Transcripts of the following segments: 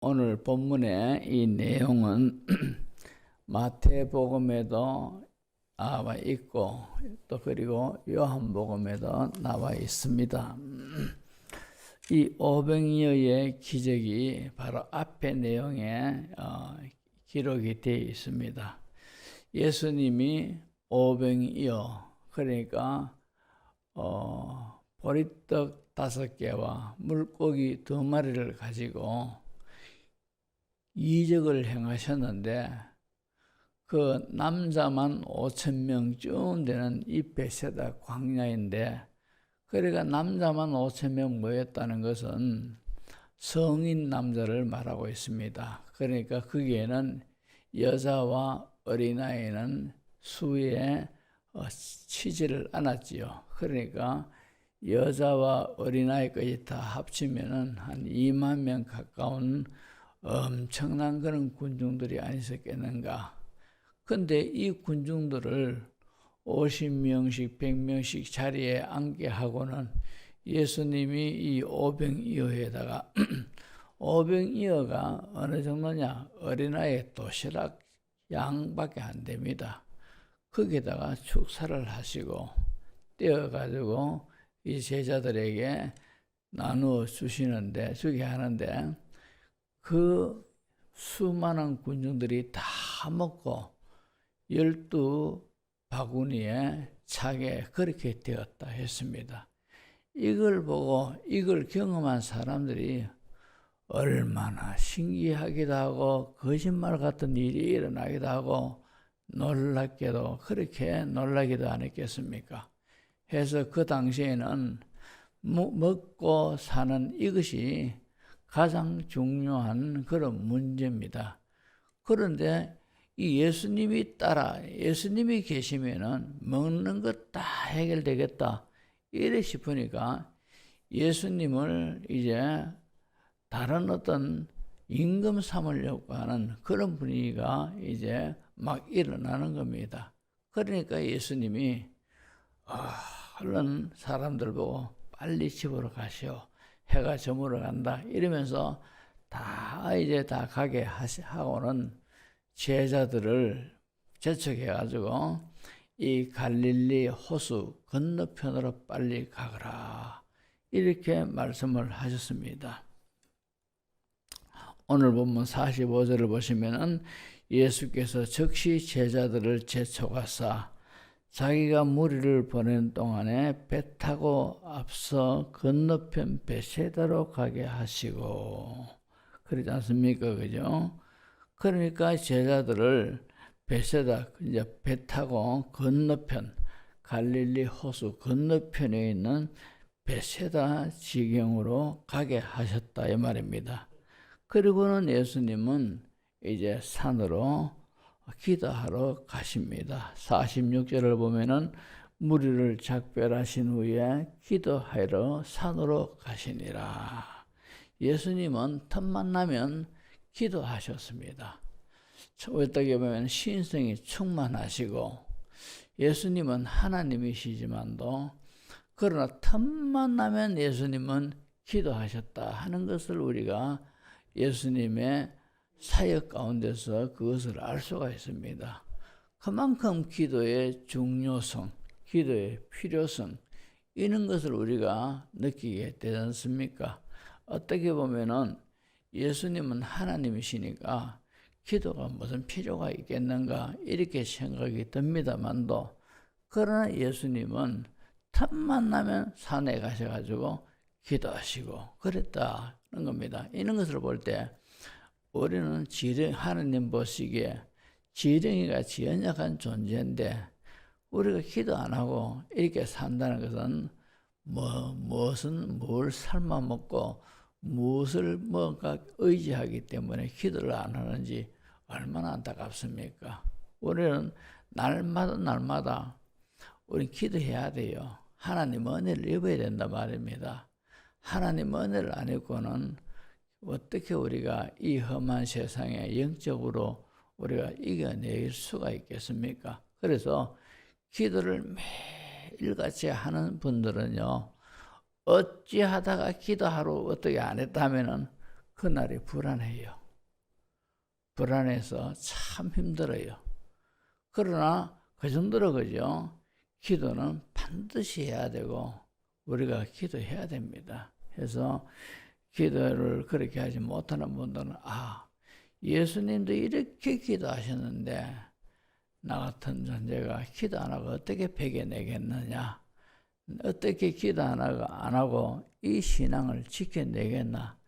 오늘 본문의 이 내용은 마태복음에도 나와 있고 또 그리고 요한복음에도 나와 있습니다. 이 오병이어의 기적이 바로 앞의 내용에 기록이 되어 있습니다. 예수님이 오병이어, 그러니까 보리떡 5개와 물고기 2마리를 가지고 이적을 행하셨는데, 그 남자만 5,000명쯤 되는 이 베세다 광야인데, 그러니까 남자만 5,000명 모였다는 것은 성인 남자를 말하고 있습니다. 그러니까 거기에는 여자와 어린아이는 수에 치지를 않았지요. 그러니까 여자와 어린아이까지 다 합치면은 한 2만 명 가까운 엄청난 그런 군중들이 아니었겠는가. 근데 이 군중들을 50명씩 100명씩 자리에 앉게 하고는 예수님이 이 오병이어에다가 오병이어가 어느 정도냐, 어린아이 도시락 양밖에 안 됩니다. 거기다가 축사를 하시고 떼어가지고 이 제자들에게 나누어 주게 하는데, 그 수많은 군중들이 다 먹고 12바구니에 차게 그렇게 되었다 했습니다. 이걸 보고 이걸 경험한 사람들이 얼마나 신기하기도 하고 거짓말 같은 일이 일어나기도 하고 놀랍게도 그렇게 놀라기도 않았겠습니까? 해서 그 당시에는 먹고 사는 이것이 가장 중요한 그런 문제입니다. 그런데 이 예수님이 계시면은 먹는 것 다 해결되겠다 이래 싶으니까 예수님을 이제 다른 어떤 임금 삼으려고 하는 그런 분위기가 이제 막 일어나는 겁니다. 그러니까 예수님이 얼른 사람들 보고 빨리 집으로 가시오, 해가 저물어 간다 이러면서 다 이제 다 가게 하고는 제자들을 재촉해가지고 이 갈릴리 호수 건너편으로 빨리 가거라 이렇게 말씀을 하셨습니다. 오늘 본문 45절을 보시면은 예수께서 즉시 제자들을 재촉하사 자기가 무리를 보내는 동안에 배 타고 앞서 건너편 베세다로 가게 하시고, 그러지 않습니까? 그죠? 그러니까 제자들을 베세다, 이제 배 타고 건너편, 갈릴리 호수 건너편에 있는 베세다 지경으로 가게 하셨다 이 말입니다. 그리고는 예수님은 이제 산으로 기도하러 가십니다. 46절을 보면은 무리를 작별하신 후에 기도하러 산으로 가시니라. 예수님은 틈만 나면 기도하셨습니다. 어떻게 보면 신성이 충만하시고 예수님은 하나님이시지만도 그러나 틈만 나면 예수님은 기도하셨다 하는 것을 우리가 예수님의 사역 가운데서 그것을 알 수가 있습니다. 그만큼 기도의 중요성, 기도의 필요성 이런 것을 우리가 느끼게 되지 않습니까? 어떻게 보면은 예수님은 하나님이시니까 기도가 무슨 필요가 있겠는가 이렇게 생각이 듭니다만도, 그러나 예수님은 틈만 나면 산에 가셔가지고 기도하시고 그랬다는 겁니다. 이런 것을 볼 때 우리는 하나님 보시기에 지렁이같이 연약한 존재인데 우리가 기도 안 하고 이렇게 산다는 것은 뭘 삶아 먹고 무엇을 뭔가 의지하기 때문에 기도를 안 하는지 얼마나 안타깝습니까? 우리는 날마다 우리 기도해야 돼요. 하나님 은혜를 입어야 된단 말입니다. 하나님 은혜를 안 입고는 어떻게 우리가 이 험한 세상에 영적으로 우리가 이겨낼 수가 있겠습니까? 그래서 기도를 매일같이 하는 분들은요, 어찌하다가 기도하러 어떻게 안 했다면은 그날이 불안해요. 불안해서 참 힘들어요. 그러나 그 정도로 그죠? 기도는 반드시 해야 되고 우리가 기도해야 됩니다. 그래서 기도를 그렇게 하지 못하는 분들은 예수님도 이렇게 기도하셨는데 나 같은 존재가 기도 안 하고 어떻게 배겨내겠느냐, 어떻게 기도 안 하고 이 신앙을 지켜내겠나.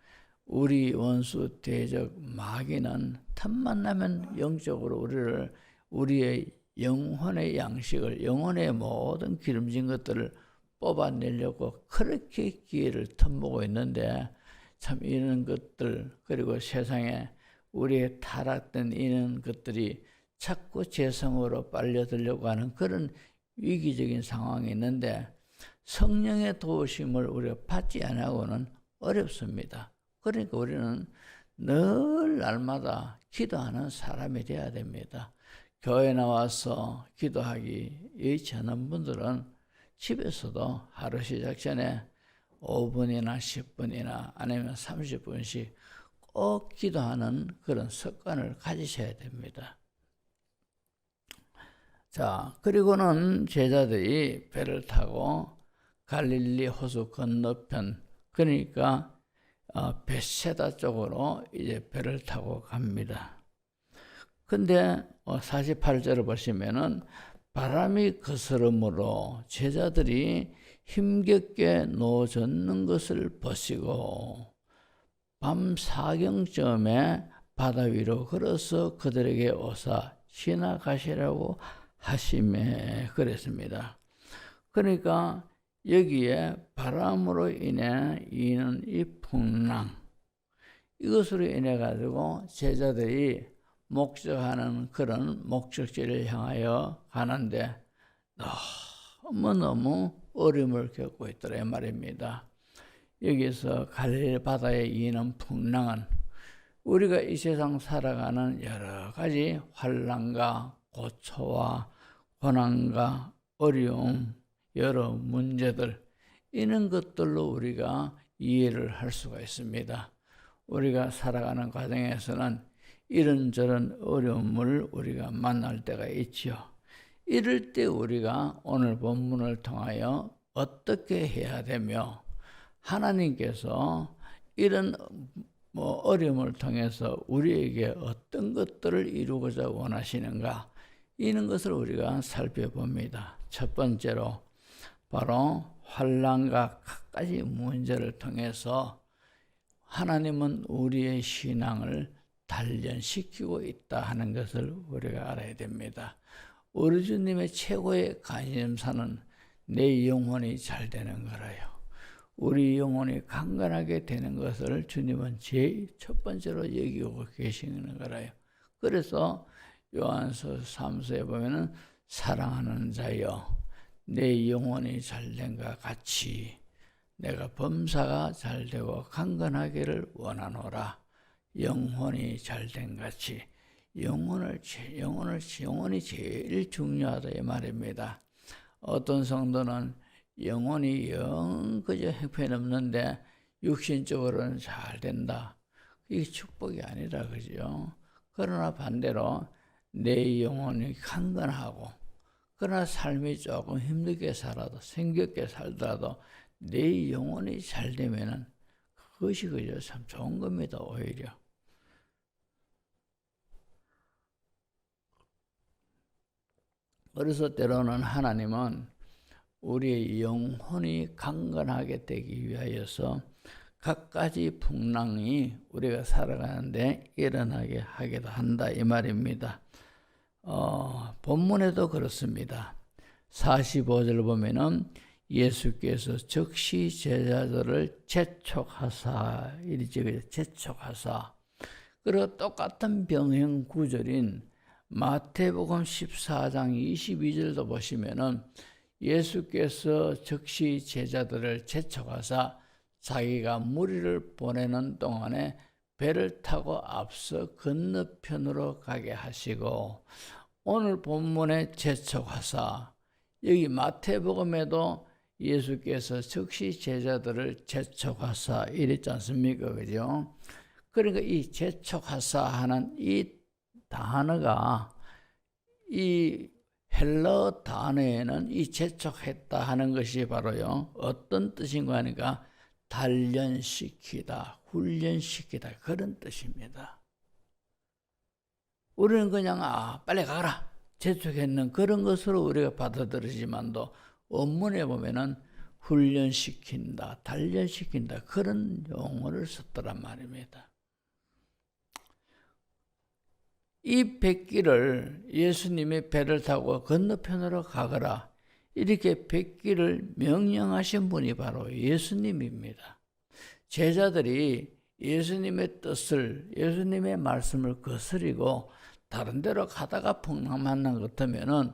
우리 원수 대적 마귀는 틈만 나면 영적으로 우리의 영혼의 양식을, 영혼의 모든 기름진 것들을 뽑아내려고 그렇게 기회를 틈보고 있는데, 참 이런 것들, 그리고 세상에 우리의 타락된 이런 것들이 자꾸 재성으로 빨려들려고 하는 그런 위기적인 상황이 있는데, 성령의 도우심을 우리가 받지 않고는 어렵습니다. 그러니까 우리는 늘 날마다 기도하는 사람이 되어야 됩니다. 교회 나와서 기도하기 여의치 않은 분들은 집에서도 하루 시작 전에 5분이나 10분이나 아니면 30분씩 꼭 기도하는 그런 습관을 가지셔야 됩니다. 자, 그리고는 제자들이 배를 타고 갈릴리 호수 건너편, 그러니까 벳세다 쪽으로 이제 배를 타고 갑니다. 근데 48절을 보시면은 바람이 거스름으로 제자들이 힘겹게 노젓는 것을 보시고 밤 사경쯤에 바다 위로 걸어서 그들에게 오사 지나가시라고 하시매 그랬습니다. 그러니까 여기에 바람으로 인해 이는 이 풍랑, 이것으로 인해 가지고 제자들이 목적하는 그런 목적지를 향하여 가는데 너무너무 어려움을 겪고 있더라 이 말입니다. 여기서 갈릴리 바다에 이는 풍랑은 우리가 이 세상 살아가는 여러 가지 환난과 고초와 고난과 어려움, 여러 문제들, 이런 것들로 우리가 이해를 할 수가 있습니다. 우리가 살아가는 과정에서는 이런저런 어려움을 우리가 만날 때가 있지요. 이럴 때 우리가 오늘 본문을 통하여 어떻게 해야 되며, 하나님께서 이런 어려움을 통해서 우리에게 어떤 것들을 이루고자 원하시는가, 이런 것을 우리가 살펴봅니다. 첫 번째로 바로 환난과 갖가지 문제를 통해서 하나님은 우리의 신앙을 단련시키고 있다 하는 것을 우리가 알아야 됩니다. 우리 주님의 최고의 관심사는 내 영혼이 잘 되는 거라요. 우리 영혼이 강건하게 되는 것을 주님은 제일 첫 번째로 여기고 계시는 거라요. 그래서 요한서 3서에 보면은 사랑하는 자여 내 영혼이 잘된과 같이 내가 범사가 잘되고 강건하기를 원하노라. 영혼이 잘된 같이 영혼이 제일 중요하다 이 말입니다. 어떤 성도는 영혼이 영 그저 형편없는데 육신적으로는 잘 된다. 이게 축복이 아니라 그죠. 그러나 반대로 내 영혼이 강건하고, 그러나 삶이 조금 힘들게 살아도, 생겹게 살더라도 내 영혼이 잘 되면은 그것이 그저 참 좋은 겁니다. 오히려. 그래서 때로는 하나님은 우리의 영혼이 강건하게 되기 위하여서 갖가지 풍랑이 우리가 살아가는데 일어나게 하기도 한다 이 말입니다. 본문에도 그렇습니다. 45절 보면은 예수께서 즉시 제자들을 재촉하사, 이리지 재촉하사. 그리고 똑같은 병행 구절인 마태복음 14장 22절도 보시면은 예수께서 즉시 제자들을 재촉하사 자기가 무리를 보내는 동안에 배를 타고 앞서 건너편으로 가게 하시고, 오늘 본문에 재촉하사, 여기 마태복음에도 예수께서 즉시 제자들을 재촉하사 이랬지 않습니까? 그죠? 그러니까 이 재촉하사 하는 이 단어가 이 헬러 단어에는 이 재촉했다 하는 것이 바로요, 어떤 뜻인가 하니까 단련시키다, 훈련시키다, 그런 뜻입니다. 우리는 그냥 빨리 가라, 재촉했는 그런 것으로 우리가 받아들이지만도 원문에 보면은 훈련시킨다, 단련시킨다, 그런 용어를 썼더란 말입니다. 이 뱃길을 예수님이 배를 타고 건너편으로 가거라, 이렇게 뱃길을 명령하신 분이 바로 예수님입니다. 제자들이 예수님의 뜻을, 예수님의 말씀을 거스리고 다른 데로 가다가 풍랑 만난 것 같으면은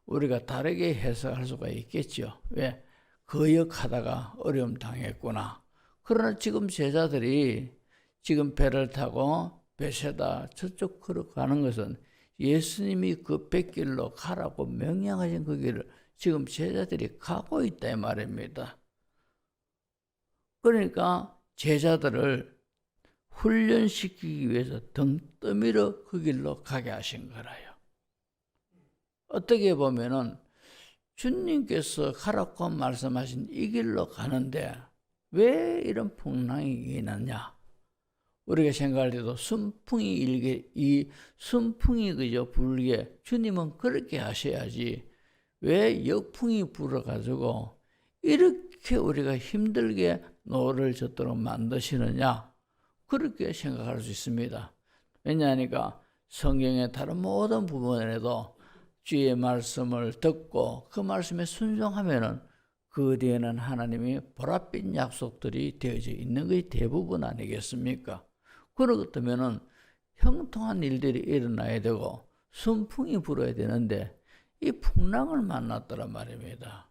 우리가 다르게 해석할 수가 있겠죠. 왜? 거역하다가 어려움 당했구나. 그러나 지금 제자들이 지금 배를 타고 베세다 저쪽 걸어가는 것은 예수님이 그 뱃길로 가라고 명령하신 그 길을 지금 제자들이 가고 있다 이 말입니다. 그러니까 제자들을 훈련시키기 위해서 등 떠밀어 그 길로 가게 하신 거라요. 어떻게 보면은 주님께서 가라고 말씀하신 이 길로 가는데 왜 이런 풍랑이 일어나냐? 우리가 생각할 때도 순풍이 일게, 이 순풍이 그저 불게, 주님은 그렇게 하셔야지 왜 역풍이 불어가지고 이렇게 우리가 힘들게 노를 젓도록 만드시느냐? 그렇게 생각할 수 있습니다. 왜냐하니까 성경의 다른 모든 부분에도 주의 말씀을 듣고 그 말씀에 순종하면은 그 뒤에는 하나님이 보랏빛 약속들이 되어져 있는 것이 대부분 아니겠습니까? 그렇다면은 형통한 일들이 일어나야 되고 순풍이 불어야 되는데 이 풍랑을 만났더란 말입니다.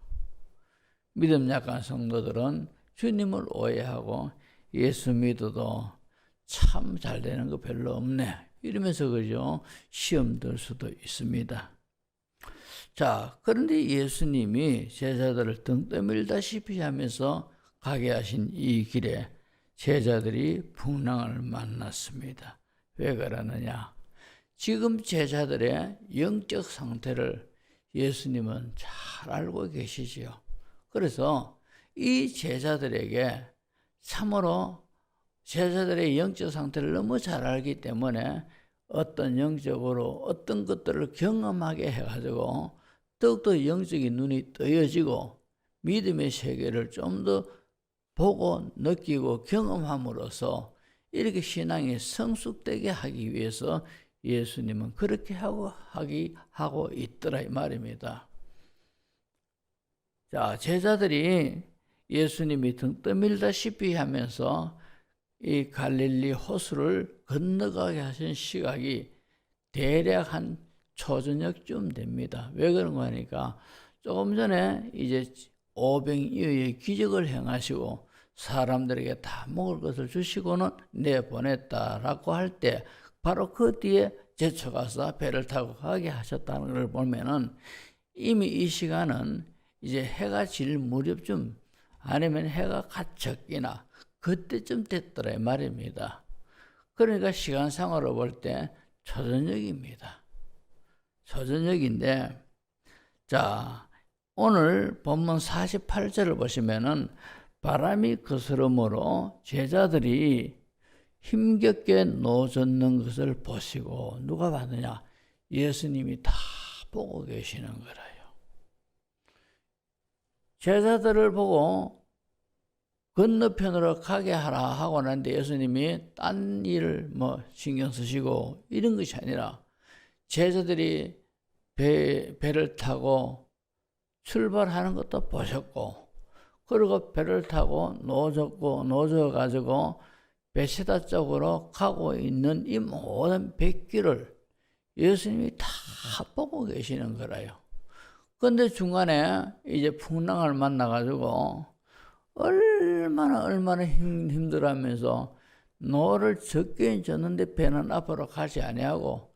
믿음 약한 성도들은 주님을 오해하고 예수 믿어도 참 잘 되는 거 별로 없네, 이러면서 그죠, 시험 들 수도 있습니다. 자, 그런데 예수님이 제자들을 등 떠밀다시피 하면서 가게 하신 이 길에 제자들이 풍랑을 만났습니다. 왜 그러느냐? 지금 제자들의 영적 상태를 예수님은 잘 알고 계시지요. 그래서 이 제자들에게 참으로 제자들의 영적 상태를 너무 잘 알기 때문에 어떤 영적으로 어떤 것들을 경험하게 해가지고 더욱더 영적인 눈이 뜨여지고 믿음의 세계를 좀 더 보고 느끼고 경험함으로써 이렇게 신앙이 성숙되게 하기 위해서 예수님은 그렇게 하고 있더라 이 말입니다. 자, 제자들이 예수님이 등 떠밀다시피 하면서 이 갈릴리 호수를 건너가게 하신 시각이 대략 한 초저녁쯤 됩니다. 왜 그런가 하니까 조금 전에 이제 오병이어의 기적을 행하시고 사람들에게 다 먹을 것을 주시고는 내보냈다라고 할 때 바로 그 뒤에 제쳐가서 배를 타고 가게 하셨다는 걸 보면은 이미 이 시간은 이제 해가 질 무렵쯤 아니면 해가 갓적기나 그때쯤 됐더라 이 말입니다. 그러니까 시간상으로 볼 때 초저녁입니다. 초저녁인데, 자, 오늘 본문 48절을 보시면은 바람이 거스름으로 제자들이 힘겹게 노젓는 것을 보시고 누가 봤느냐? 예수님이 다 보고 계시는 거라요. 제자들을 보고 건너편으로 가게 하라 하고 난데 예수님이 딴 일을 신경 쓰시고 이런 것이 아니라 제자들이 배를 타고 출발하는 것도 보셨고, 그리고 배를 타고 노져가지고 베세다 쪽으로 가고 있는 이 모든 뱃길을 예수님이 다 보고 계시는 거라요. 그런데 중간에 이제 풍랑을 만나가지고 얼마나 힘들어하면서 노를 적게 졌는데 배는 앞으로 가지 아니하고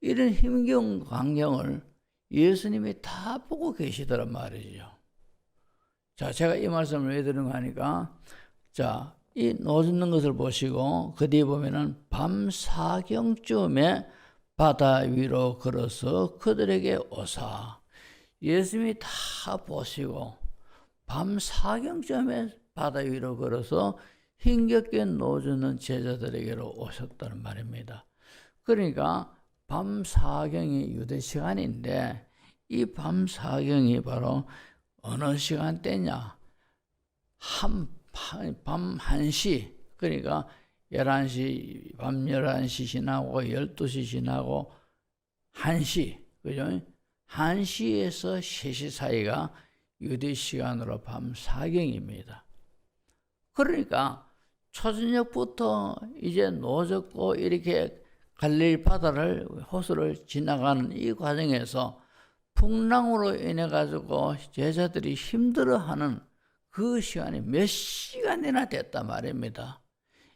이런 힘겨운 광경을 예수님이 다 보고 계시더란 말이죠. 자, 제가 이 말씀을 왜 드리는가 하니까, 자, 이 노젓는 것을 보시고 그 뒤에 보면은 밤 사경쯤에 바다 위로 걸어서 그들에게 오사. 예수님이 다 보시고 밤 사경쯤에 바다 위로 걸어서 힘겹게 노젓는 제자들에게로 오셨다는 말입니다. 그러니까 밤 사경이 유대 시간인데 이 밤 사경이 바로 어느 시간대냐? 밤 1시, 그러니까 11시, 밤 11시 지나고 12시 지나고 1시, 그죠? 1시에서 3시 사이가 유대 시간으로 밤 사경입니다. 그러니까 초저녁부터 이제 노젓고 이렇게 갈릴리 바다를 호수를 지나가는 이 과정에서 풍랑으로 인해 가지고 제자들이 힘들어하는 그 시간이 몇 시간이나 됐단 말입니다.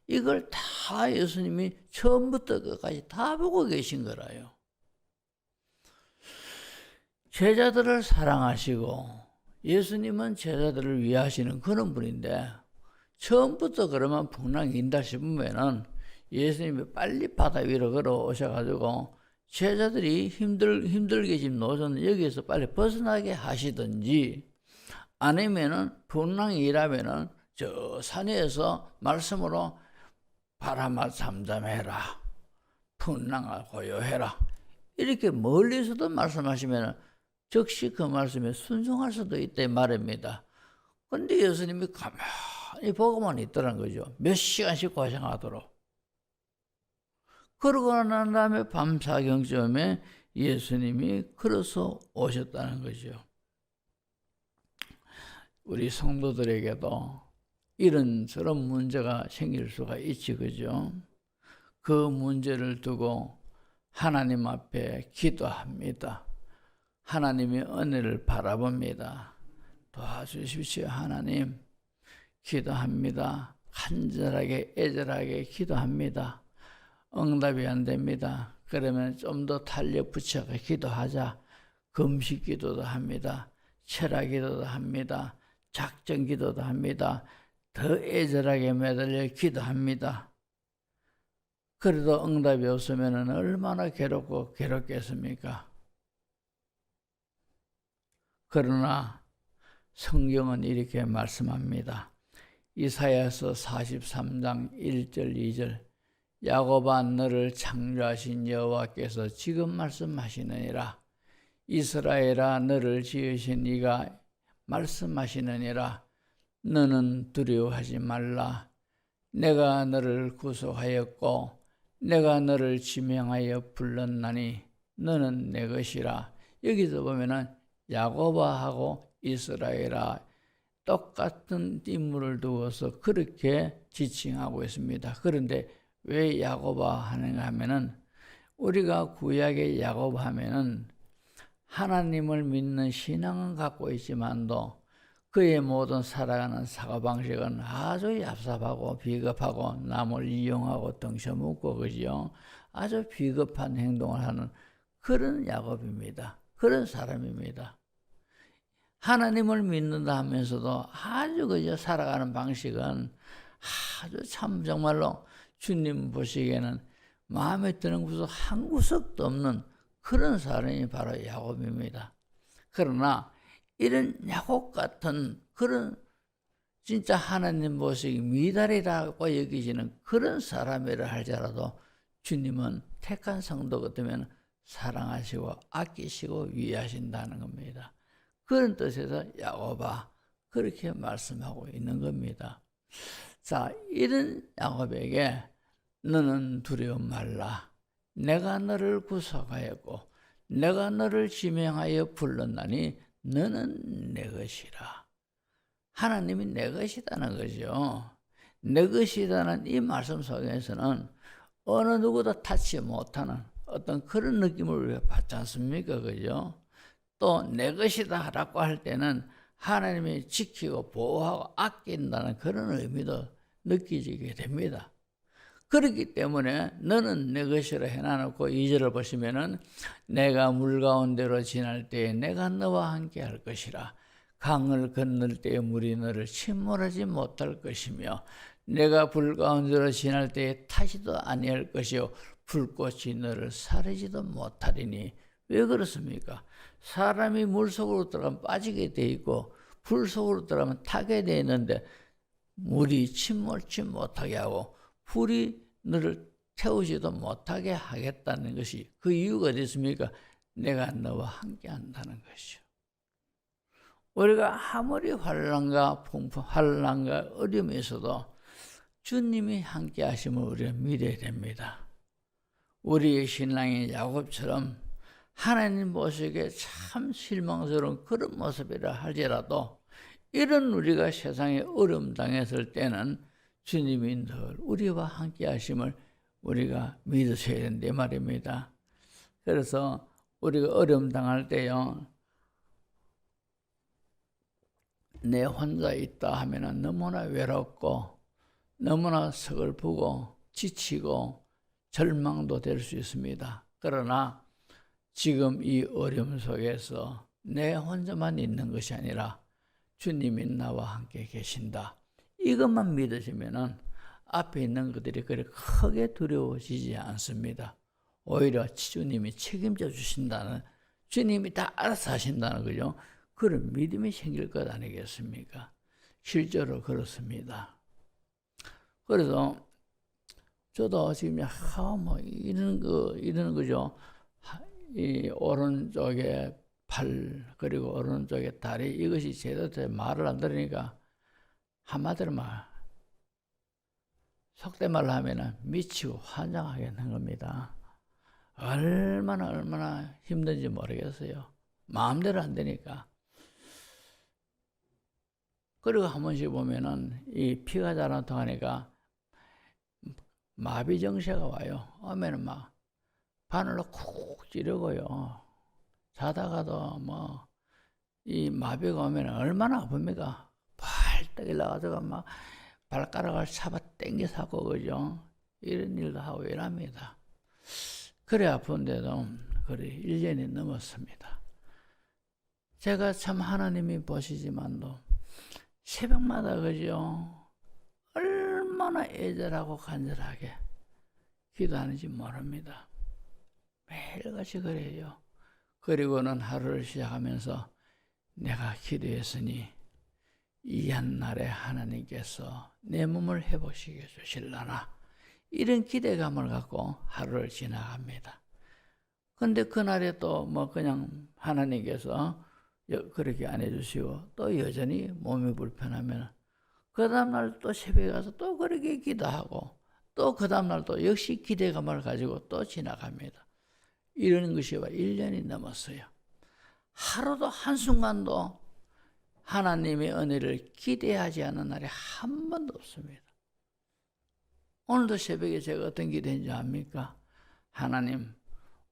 이걸 다 예수님이 처음부터 끝까지 다 보고 계신 거라요. 제자들을 사랑하시고 예수님은 제자들을 위하시는 그런 분인데 처음부터 그러면 풍랑이 인다 싶으면은 예수님이 빨리 바다 위로 걸어오셔가지고 제자들이 힘들게 지금 노젓는 여기에서 빨리 벗어나게 하시든지 아니면은 풍랑이 일하면은 저 산에서 말씀으로 바람아 잠잠해라, 풍랑아 고요해라, 이렇게 멀리서도 말씀하시면은 즉시 그 말씀에 순종할 수도 있다 말입니다. 근데 예수님이 가만히 보고만 있더란 거죠. 몇 시간씩 고생하도록. 그러고 난 다음에 밤 사경쯤에 예수님이 걸어서 오셨다는 거죠. 우리 성도들에게도 이런저런 문제가 생길 수가 있지, 그죠? 그 문제를 두고 하나님 앞에 기도합니다. 하나님의 은혜를 바라봅니다. 도와주십시오, 하나님. 기도합니다. 간절하게 애절하게 기도합니다. 응답이 안 됩니다. 그러면 좀 더 탄력 붙여서 기도하자. 금식 기도도 합니다. 철학 기도도 합니다. 작정 기도도 합니다. 더 애절하게 매달려 기도합니다. 그래도 응답이 없으면 얼마나 괴롭고 괴롭겠습니까? 그러나 성경은 이렇게 말씀합니다. 이사야서 43장 1절 2절 야곱아 너를 창조하신 여호와께서 지금 말씀하시느니라. 이스라엘아 너를 지으신 이가 말씀하시느니라. 너는 두려워하지 말라. 내가 너를 구속하였고 내가 너를 지명하여 불렀나니 너는 내 것이라. 여기서 보면은 야곱아하고 이스라엘아 똑같은 인물을 두어서 그렇게 지칭하고 있습니다. 그런데 왜 야곱아 하는가 하면은 우리가 구약의 야곱 하면은 하나님을 믿는 신앙은 갖고 있지만도 그의 모든 살아가는 사고방식은 아주 얍삽하고 비겁하고 남을 이용하고 덩쳐먹고 그죠? 아주 비겁한 행동을 하는 그런 야곱입니다. 그런 사람입니다. 하나님을 믿는다 하면서도 아주 그저 살아가는 방식은 아주 참 정말로 주님 보시기에는 마음에 드는 구석 한 구석도 없는 그런 사람이 바로 야곱입니다. 그러나 이런 야곱 같은 그런 진짜 하나님 보시기 미달이라고 여기시는 그런 사람이라 할지라도 주님은 택한 성도 같으면 사랑하시고 아끼시고 위하신다는 겁니다. 그런 뜻에서 야곱아 그렇게 말씀하고 있는 겁니다. 자, 이런 야곱에게 너는 두려워 말라. 내가 너를 구속하였고 내가 너를 지명하여 불렀나니 너는 내 것이라. 하나님이 내 것이라는 거죠. 내 것이라는 이 말씀 속에서는 어느 누구도 타치 못하는 어떤 그런 느낌을 우리가 받지 않습니까? 그죠? 또 내 것이다 라고 할 때는 하나님이 지키고 보호하고 아낀다는 그런 의미도 느끼게 됩니다. 그렇기 때문에 너는 내 것이라 해놔놓고 2절을 보시면은 내가 물 가운데로 지날 때에 내가 너와 함께 할 것이라. 강을 건널 때에 물이 너를 침몰하지 못할 것이며 내가 불 가운데로 지날 때에 타지도 아니할 것이요 불꽃이 너를 사르지도 못하리니. 왜 그렇습니까? 사람이 물속으로 들어가면 빠지게 돼 있고 불 속으로 들어가면 타게 돼 있는데 물이 침몰치 못하게 하고 불이 너를 태우지도 못하게 하겠다는 것이 그 이유가 어디 있습니까? 내가 너와 함께 한다는 것이요. 우리가 아무리 환난과 풍파, 환난과 어려움이 있어도 주님이 함께 하심을 우리가 믿어야 됩니다. 우리의 신랑인 야곱처럼 하나님 모습에 참 실망스러운 그런 모습이라 할지라도 이런 우리가 세상에 어려움 당했을 때는 주님이 늘 우리와 함께 하심을 우리가 믿으셔야 된다 말입니다. 그래서 우리가 어려움 당할 때요, 내 혼자 있다 하면 너무나 외롭고 너무나 서글프고 지치고 절망도 될 수 있습니다. 그러나 지금 이 어려움 속에서 내 혼자만 있는 것이 아니라 주님이 나와 함께 계신다. 이것만 믿으시면 앞에 있는 것들이 그리 크게 두려워지지 않습니다. 오히려 주님이 책임져 주신다는, 주님이 다 알아서 하신다는 거죠. 그런 믿음이 생길 것 아니겠습니까? 실제로 그렇습니다. 그래서 저도 지금 이런 거죠. 이 오른쪽에 팔 그리고 오른쪽에 다리 이것이 제대로 말을 안 들으니까 한마디로 속된 말로 하면은 미치고 환장하게 된 겁니다. 얼마나 힘든지 모르겠어요. 마음대로 안 되니까. 그리고 한 번씩 보면은 이 피가 잘 안 통하니까 마비 증세가 와요. 오면은 바늘로 쿡 찌르고요. 자다가도 이 마비가 오면 얼마나 아픕니까? 발딱 일어나가지고 발가락을 잡아 당겨서 하고, 그죠? 이런 일도 하고 이랍니다. 그래 아픈데도 그래 1년이 넘었습니다. 제가 참 하나님이 보시지만도 새벽마다, 그죠? 얼마나 애절하고 간절하게 기도하는지 모릅니다. 매일같이 그래요. 그리고는 하루를 시작하면서 내가 기도했으니 이 한날에 하나님께서 내 몸을 회복시켜 주실라나, 이런 기대감을 갖고 하루를 지나갑니다. 근데 그날에 또 그냥 하나님께서 그렇게 안 해주시고 또 여전히 몸이 불편하면 그 다음날 또 새벽에 가서 또 그렇게 기도하고 또 그 다음날 또 역시 기대감을 가지고 또 지나갑니다. 이런 것이 1년이 넘었어요. 하루도 한순간도 하나님의 은혜를 기대하지 않은 날이 한 번도 없습니다. 오늘도 새벽에 제가 어떤 기도했는지 압니까? 하나님,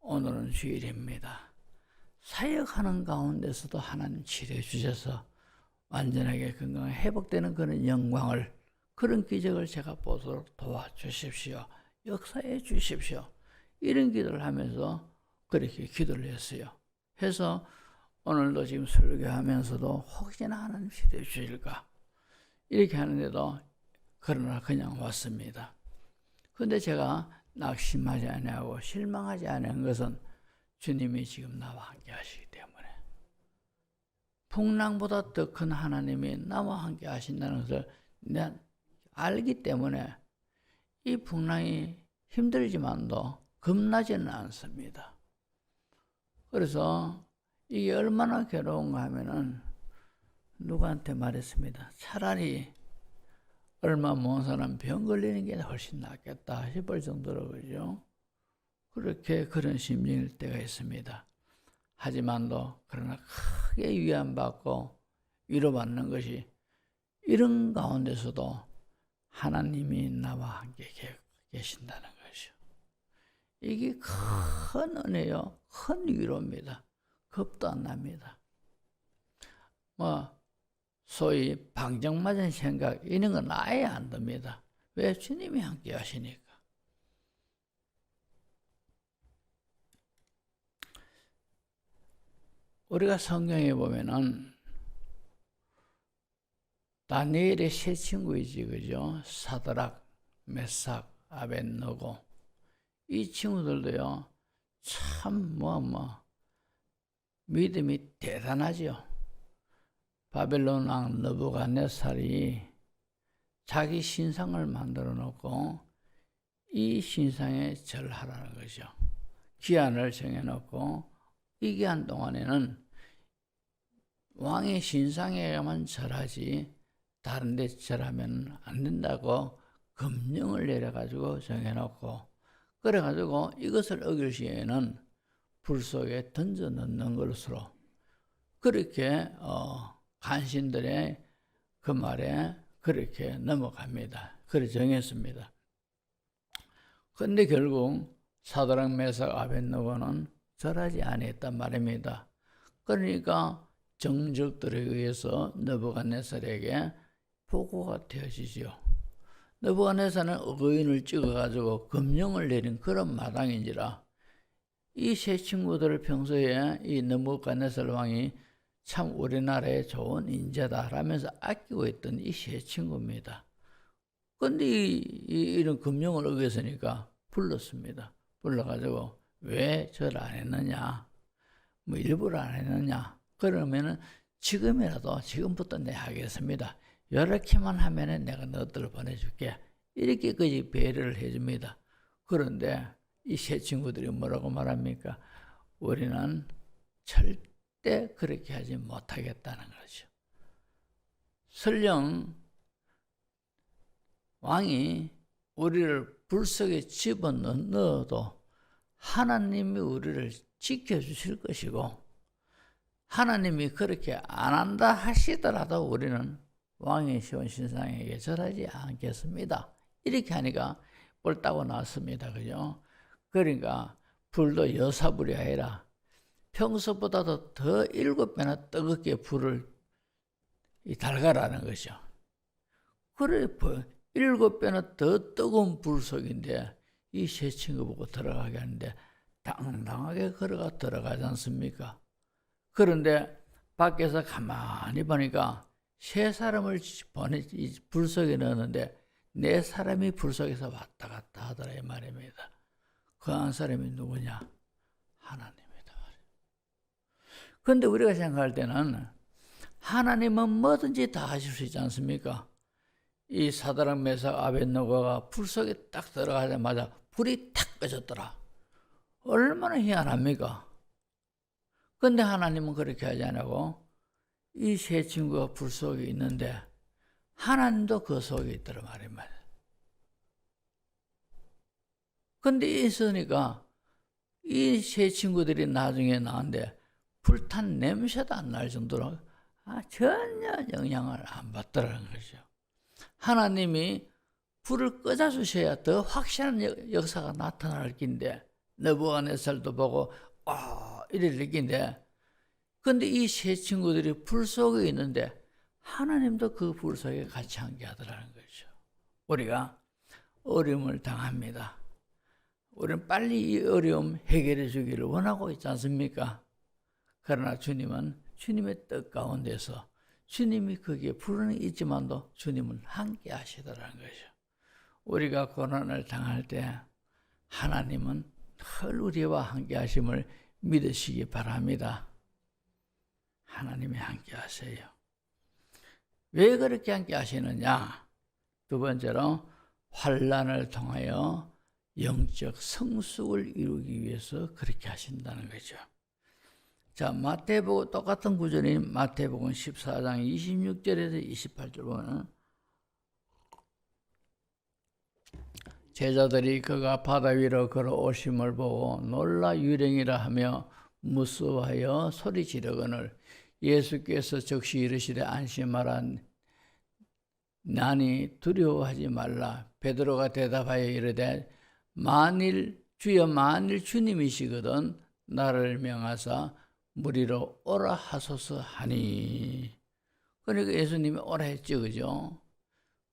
오늘은 주일입니다. 사역하는 가운데서도 하나님 치료해 주셔서 완전하게 건강 회복되는 그런 영광을, 그런 기적을 제가 보도록 도와주십시오. 역사해 주십시오. 이런 기도를 하면서 그렇게 기도를 했어요. 해서 오늘도 지금 설교하면서도 혹시나 하나님 치료해 주실까 이렇게 하는데도 그러나 그냥 왔습니다. 그런데 제가 낙심하지 아니하고 실망하지 않은 것은 주님이 지금 나와 함께 하시기 때문에, 풍랑보다 더 큰 하나님이 나와 함께 하신다는 것을 내가 알기 때문에 이 풍랑이 힘들지만도 겁나지는 않습니다. 그래서 이게 얼마나 괴로운가 하면은 누구한테 말했습니다. 차라리 얼마 먼 사람 병 걸리는 게 훨씬 낫겠다 싶을 정도로, 그죠? 그렇게 그런 심정일 때가 있습니다. 하지만도 그러나 크게 위안받고 위로받는 것이 이런 가운데서도 하나님이 나와 함께 계신다는 것이요. 이게 큰 은혜요, 큰 위로입니다. 겁도 안 납니다. 소위 방정맞은 생각 이런 건 아예 안 듭니다. 왜? 주님이 함께 하시니까. 우리가 성경에 보면은 다니엘의 세 친구이지, 그죠? 사드락, 메삭, 아벳느고. 이 친구들도요, 참, 믿음이 대단하죠. 바벨론 왕 느부갓네살이 자기 신상을 만들어 놓고 이 신상에 절하라는 거죠. 기한을 정해놓고 이 기한 동안에는 왕의 신상에만 절하지 다른 데 절하면 안 된다고 금령을 내려가지고 정해놓고, 그래가지고 이것을 어길 시에는 불 속에 던져 넣는 것으로 그렇게 간신들의 그 말에 그렇게 넘어갑니다. 그래 정했습니다. 근데 결국 사드락, 메삭, 아벳느고는 절하지 아니했단 말입니다. 그러니까 정적들에 의해서 느부갓네살에게 보고가 되어지죠. 느부갓네살은 의인을 찍어가지고 금령을 내린 그런 마당인지라 이 세 친구들을 평소에 이 느부갓네살 왕이 참 우리나라에 좋은 인재다 라면서 아끼고 있던 이 세 친구입니다. 근데 이런 금령을 어겼으니까 불렀습니다. 불러가지고 왜 절 안 했느냐, 뭐 일부러 안 했느냐, 그러면은 지금부터 내가 하겠습니다. 이렇게만 하면은 내가 너희들을 보내줄게. 이렇게까지 배려를 해줍니다. 그런데 이 세 친구들이 뭐라고 말합니까? 우리는 절대 그렇게 하지 못하겠다는 거죠. 설령 왕이 우리를 불 속에 집어넣어도 하나님이 우리를 지켜주실 것이고, 하나님이 그렇게 안 한다 하시더라도 우리는 왕의 세운 신상에게 절하지 않겠습니다. 이렇게 하니까 뿔따고 나왔습니다. 그죠? 그러니까 불도 여사불이 아니라 평소보다도 더 7배나 뜨겁게 불을 달가라는 거죠. 그래, 7배나 더 뜨거운 불 속인데 이 세 친구 보고 들어가게 하는데 당당하게 걸어가 들어가지 않습니까? 그런데 밖에서 가만히 보니까 세 사람을 불 속에 넣었는데 네 사람이 불 속에서 왔다 갔다 하더라 이 말입니다. 그 한 사람이 누구냐? 하나님이다 말이에요. 그런데 우리가 생각할 때는 하나님은 뭐든지 다 하실 수 있지 않습니까? 이 사드락, 메삭, 아벳느고가 불 속에 딱 들어가자마자 불이 탁 꺼졌더라. 얼마나 희한합니까? 근데 하나님은 그렇게 하지 않고 이 세 친구가 불 속에 있는데 하나님도 그 속에 있더라 말입니다. 근데 있으니까 이 세 친구들이 나중에 나왔는데 불탄 냄새도 안 날 정도로 전혀 영향을 안 받더라는 거죠. 하나님이 불을 꺼져주셔야 더 확실한 역사가 나타날 긴데 느부갓네살도 보고 이래 느낀데, 근데 이 세 친구들이 불 속에 있는데 하나님도 그 불 속에 같이 함께 하더라는 거죠. 우리가 어려움을 당합니다. 우리는 빨리 이 어려움 해결해 주기를 원하고 있지 않습니까? 그러나 주님은 주님의 뜻 가운데서 주님이 거기에 불은 있지만도 주님은 함께 하시더라는 거죠. 우리가 고난을 당할 때 하나님은 늘 우리와 함께 하심을 믿으시기 바랍니다. 하나님이 함께 하세요. 왜 그렇게 함께 하시느냐? 두 번째로 환난을 통하여 영적 성숙을 이루기 위해서 그렇게 하신다는 거죠. 자, 마태복음 똑같은 구절인 마태복음 14장 26절에서 28절 보면 제자들이 그가 바다 위로 걸어오심을 보고 놀라 유령이라 하며 무서워하여 소리 지르거늘 예수께서 즉시 이르시되 안심하라 나니 두려워하지 말라. 베드로가 대답하여 이르되 주여 만일 주님이시거든 나를 명하사 무리로 오라 하소서 하니. 그러니까 예수님이 오라 했죠, 그죠?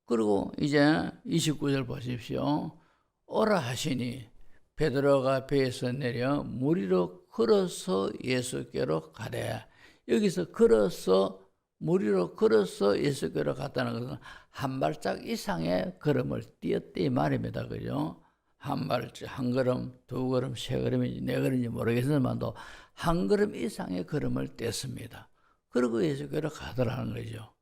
그리고 이제 29절 보십시오. 오라 하시니 베드로가 배에서 내려 무리로 걸어서 예수께로 가래. 여기서 걸어서 물 위로 걸어서 예수께로 갔다는 것은 한 발짝 이상의 걸음을 뛰었대 이 말입니다. 그죠? 한 발짝, 한 걸음, 두 걸음, 세 걸음인지 네 걸음인지 모르겠지만도 한 걸음 이상의 걸음을 뗐습니다. 그리고 예수께로 가더라는 거죠.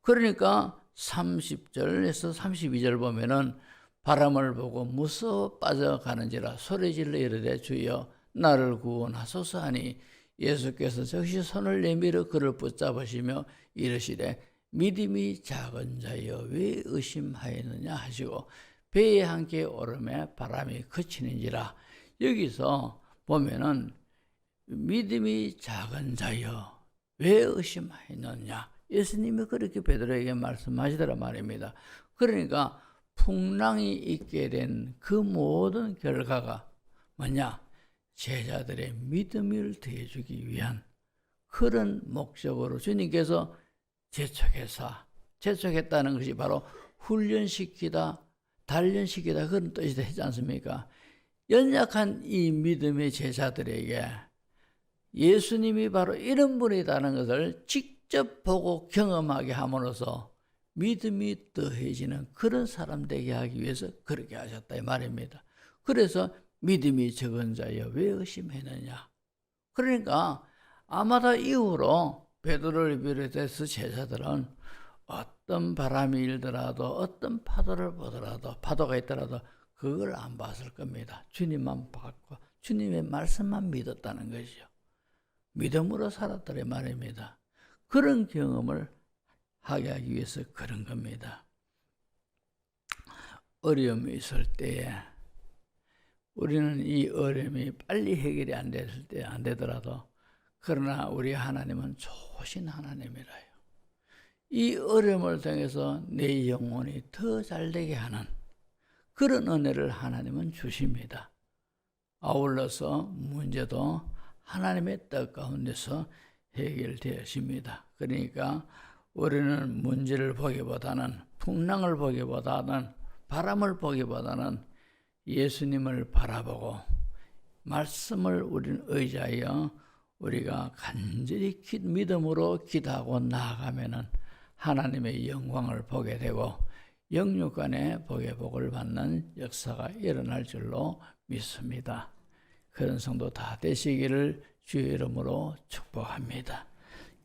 그러니까 30절에서 32절 보면은 바람을 보고 무서워 빠져가는지라 소리질러 이르되 주여 나를 구원하소서 하니 예수께서 즉시 손을 내밀어 그를 붙잡으시며 이르시되 믿음이 작은 자여 왜 의심하였느냐 하시고 배에 함께 오름에 바람이 그치는지라. 여기서 보면은 믿음이 작은 자여 왜 의심하였느냐, 예수님이 그렇게 베드로에게 말씀하시더라 말입니다. 그러니까 풍랑이 있게 된 그 모든 결과가 뭐냐? 제자들의 믿음을 더해주기 위한 그런 목적으로 주님께서 재촉했다는 것이 바로 훈련시키다, 단련시키다 그런 뜻이 되지 않습니까? 연약한 이 믿음의 제자들에게 예수님이 바로 이런 분이라는 것을 직접 보고 경험하게 함으로써 믿음이 더해지는 그런 사람 되게 하기 위해서 그렇게 하셨다 이 말입니다. 그래서 믿음이 적은 자여 왜 의심했느냐. 그러니까 아마도 이후로 베드로를 비롯해서 제자들은 어떤 바람이 일더라도 어떤 파도를 보더라도 파도가 있더라도 그걸 안 봤을 겁니다. 주님만 봤고 주님의 말씀만 믿었다는 것이죠. 믿음으로 살았더래 말입니다. 그런 경험을 하게 하기 위해서 그런 겁니다. 어려움이 있을 때에 우리는 이 어려움이 빨리 해결이 안 됐을 때 안 되더라도 그러나 우리 하나님은 좋으신 하나님이라요. 이 어려움을 통해서 내 영혼이 더 잘되게 하는 그런 은혜를 하나님은 주십니다. 아울러서 문제도 하나님의 뜻 가운데서 해결되었습니다. 그러니까 우리는 문제를 보기보다는, 풍랑을 보기보다는, 바람을 보기보다는 예수님을 바라보고 말씀을 우리는 의지하여 우리가 간절히 믿음으로 기도하고 나아가면은 하나님의 영광을 보게 되고 영육간의 복의 복을 받는 역사가 일어날 줄로 믿습니다. 그런 성도 다 되시기를 주의 이름으로 축복합니다.